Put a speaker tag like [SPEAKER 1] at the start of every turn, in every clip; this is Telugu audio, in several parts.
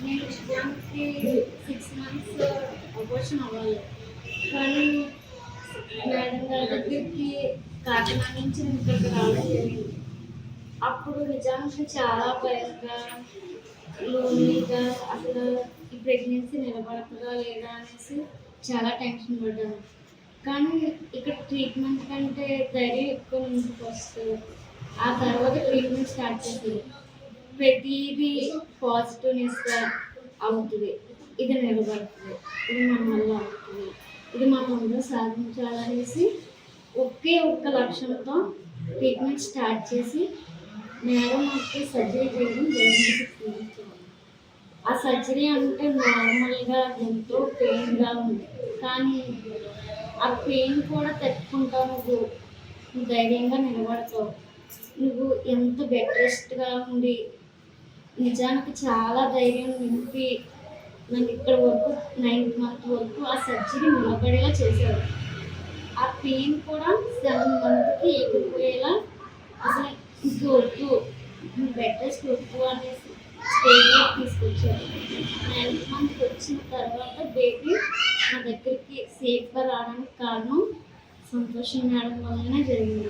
[SPEAKER 1] నేను నిజానికి 6 మంత్స్ అబార్షన్ అవ్వాలి. కానీ మేడం గారి దగ్గరికి కాకినాడ నుంచి నేను ఇక్కడికి రావడం జరిగింది. అప్పుడు నిజానికి చాలా భయంగా, లోన్లీగా, అసలు ఈ ప్రెగ్నెన్సీ నిలబడతదా లేదా అనేసి చాలా టెన్షన్ పడ్డాను. కానీ ఇక్కడ ట్రీట్మెంట్ కంటే ధైర్యం ఎక్కువ ముందుకు వస్తుంది. ఆ తర్వాత ట్రీట్మెంట్ స్టార్ట్ చేసింది. ప్రతిదీ పాజిటివ్నెస్గా అవుతుంది. ఇది నిలబడుతుంది, ఇది మన వల్ల అవుతుంది, ఇది మనం అందరూ సాధించాలనేసి ఒకే ఒక్క లక్ష్యంతో ట్రీట్మెంట్ స్టార్ట్ చేసి మేడం నాకు సర్జరీ చేయడం జరిగింది. ఆ సర్జరీ అంటే నార్మల్గా ఎంతో పెయిన్గా ఉంది. కానీ ఆ పెయిన్ కూడా తట్టుకుంటావు, నువ్వు ధైర్యంగా నిలబడతావు. నువ్వు ఎంత బెడ్ రెస్ట్గా ఉండి నిజానికి చాలా ధైర్యం నింపి నన్ను ఇక్కడ వరకు 9th మంత్ వరకు ఆ సర్జరీ నిలబడేలా చేశారు. ఆ పెయిన్ కూడా 7 మంత్కి ఎగిరిపోయేలా అసలు ఇంకొద్దు, బెడ్ రెస్ట్ వద్దు అనేసి స్టేజ్లో తీసుకొచ్చారు. 9th మంత్ వచ్చిన తర్వాత బేబీ నా దగ్గరికి సేఫ్గా రావడానికి కారణం సంతోషం మేడం వల్లనే జరిగింది.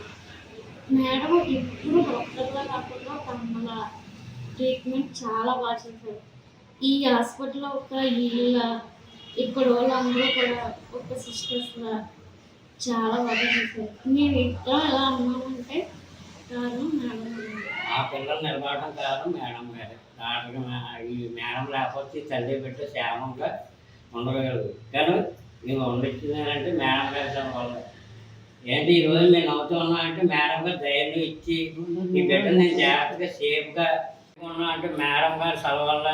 [SPEAKER 1] మేడం ఎప్పుడు డాక్టర్లా కాకుండా ఒక అమ్మలా ట్రీట్మెంట్ చాలా బాగా చేశారు. ఈ హాస్పిటల్లో ఒక ఇళ్ళ ఇక్కడ వాళ్ళందరూ కూడా ఒక సిస్టర్స్లా చాలా బాగా చేశారు. మేము ఇద్దరం ఎలా అన్నామంటే కారణం మేడం.
[SPEAKER 2] ఆ పిల్లలు నిలబడడం కారణం మేడం గారు. ఈ మేడం లేకపోతే తల్లి పెట్టి క్షేమంగా ఉండగలదు. కానీ మేము వండించిందంటే మేడం గారి వల్ల. ఏంటి ఈరోజు మేము నవ్వుతూ ఉన్నాం అంటే మేడం గారు ధైర్యం ఇచ్చి ఈ బిడ్డను నేను జాగ్రత్తగా సేఫ్గా ఉన్నా అంటే మేడం గారు చదవాల.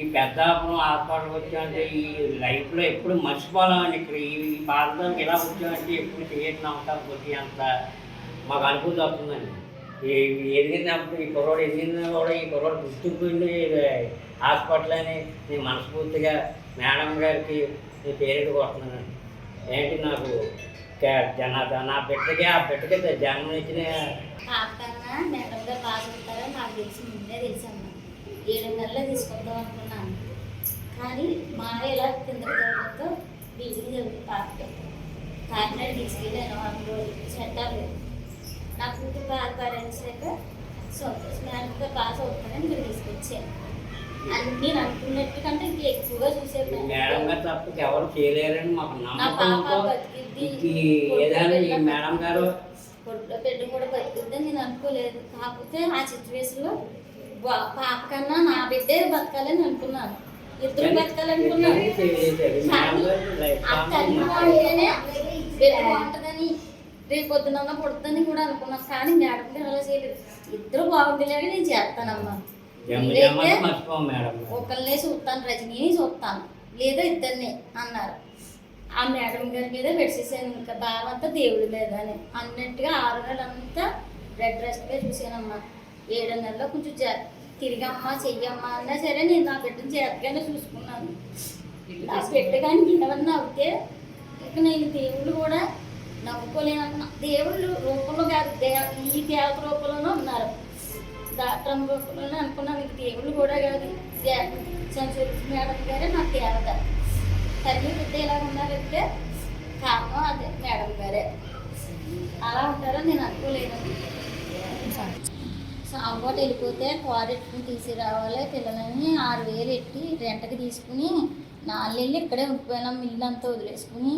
[SPEAKER 2] ఈ పెద్దాపురం హాస్పిటల్కి వచ్చామంటే ఈ లైఫ్లో ఎప్పుడు మర్చిపోలేమండి. ఇక్కడ ఈ బాధలకు ఇలా వచ్చామంటే ఎప్పుడు చేయటం అవసరం కొద్ది అంత మాకు అనుభూతి వస్తుందండి. ఎదిగినప్పుడు ఈ కుర్రోడు ఎదిగిన కూడా ఈ కుర్రోడు గుర్తుకుండి హాస్పిటల్ అని నేను మనస్ఫూర్తిగా మేడం గారికి నేను పేరెంట్ కొడుతున్నానండి. ఏంటి నాకు నా బిడ్డకి ఆ బిడ్డకి జన్మనిచ్చిన
[SPEAKER 3] కన్నా మేడం గారు బాగా చెప్తారని నాకు తెలిసి ముందే తెలిసాను. 7 నెలలు తీసుకొద్దాం అనుకున్నాను. కానీ మా ఇలా కింద జరగడంతో బిల్డింగ్ జరిగింది. కాకినాడ తీసుకెళ్ళాను. 6 రోజులు సెట్టాలి. నా కూతురు బాగా భరించాక సంతోషం మేడం గారు బాగా చదువుతానని మీరు తీసుకొచ్చాను. నేను అనుకున్నట్టు కంటే ఇంకా ఎక్కువగా చూసాను.
[SPEAKER 2] మేడం గారు తప్ప ఎవరు చేయలేరని మాకు నమ్మకంతో మేడం గారు
[SPEAKER 3] కొడుకులో బిడ్డ కూడా బతుకుద్దని నేను అనుకోలేదు. కాకపోతే ఆ సిచ్యువేషన్లో పాప కన్నా నా బిడ్డే బతకాలని అనుకున్నాను. ఇద్దరు బతకాలనుకున్నాను. బిడ్డ బాగుంటుందని రేపు పొద్దునన్నా పుడుతుందని కూడా అనుకున్నాను. కానీ మేడం గారు అలా చేయలేదు. ఇద్దరు బాగుండేలాగా నేను చేస్తానమ్మా. ఒకళ్ళనే చూస్తాను, రజనీని చూస్తాను, లేదా ఇద్దరిని అన్నారు. ఆ మేడం గారి మీద పెట్టేసాను. ఇంకా బాగా దేవుడి మీద అని అన్నట్టుగా 6 నెలలంతా బెడ్ రెస్ట్గా చూసానమ్మా. 7 నెలల్లో కొంచెం తిరిగమ్మా చెయ్యమ్మా అన్నా సరే నేను నా బిడ్డను జాగ్రత్తగానే చూసుకున్నాను. నా బిడ్డ కానీ ఏమన్నా అవుతే ఇక నేను దేవుళ్ళు కూడా నవ్వుకోలేనన్నా. దేవుళ్ళు రూపంలో కాదు, ఈ దేవత రూపంలోనే ఉన్నారు. డాక్టర్ రూపంలోనే అనుకున్నాను. ఇంక దేవుళ్ళు కూడా కాదు, మేడం గారే నా దేవత. తల్లి బిడ్డ ఎలా ఉన్నారంటే కారణం అదే మేడం గారే. అలా ఉంటారని నేను అనుకోలేదు. అవ్వటి వెళ్ళిపోతే కారెట్టుకుని తీసుకురావాలి పిల్లలని 6,000 ఎట్టి రెంట్కి తీసుకుని 4 నెలలు ఇక్కడే ఉండిపోయినాం. మిల్లు అంతా వదిలేసుకుని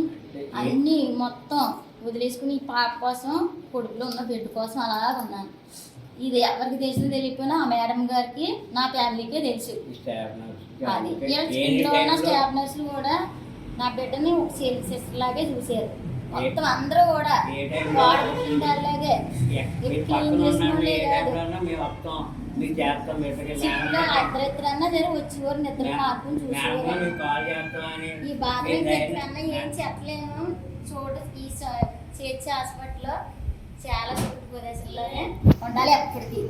[SPEAKER 3] అన్నీ మొత్తం వదిలేసుకుని ఈ పాప కోసం కొడుకులో ఉన్న బిడ్డ కోసం అలా ఉన్నాను. ఇది ఎవరికి తెలిసింది తెలియకపోయినా ఆ మేడం గారికి నా ఫ్యామిలీకే తెలుసు. అది ఇంట్లో ఉన్న స్టాఫ్ నర్సులు కూడా నా బిడ్డని ఒక సిస్టర్ లాగే చూసారు. మొత్తం అందరూ కూడా వాడుకుంటారులాగే క్లీన్ చేసుకోలే కాదు. ఇద్దరన్నా సరే వచ్చేవారు, నిద్ర మార్పుని చూసేవారు. ఈ బాధ చెప్పన్నా ఏం చెప్పలేము. ఈ చేర్చి హాస్పిటల్లో చాలా చుట్టూ ప్రదేశంలోనే ఉండాలి ఎప్పటికీ.